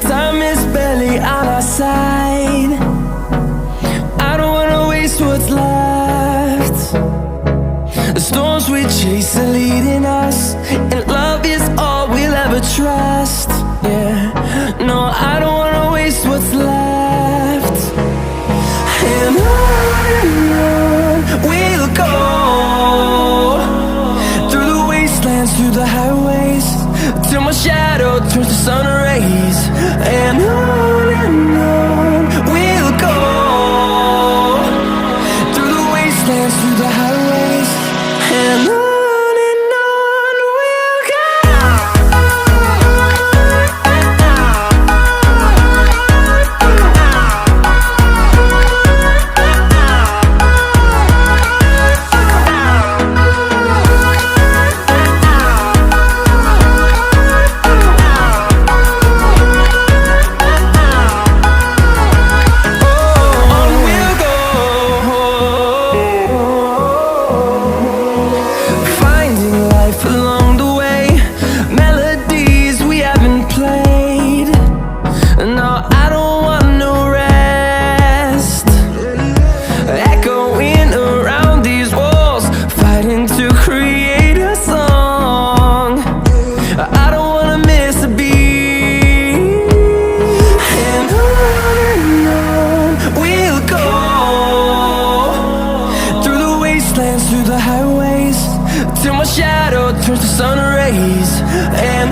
Time is barely on our side. I don't wanna waste what's left. The storms we chase are leading us, and love is all we'll ever trust. Yeah, no, I don't wanna waste what's left. And on we'll go, through the wastelands, through the highways, till my shadow turns to sun rays. And on we'll go, through the wastelands, through the highways, and on we'll go. Along the way, melodies we haven't played. No, I don't want no rest. Echoing around these walls, fighting to create a song. I don't wanna miss a beat. And on we'll go, through the wastelands, through the highways, till my shadow turns to sun rays. And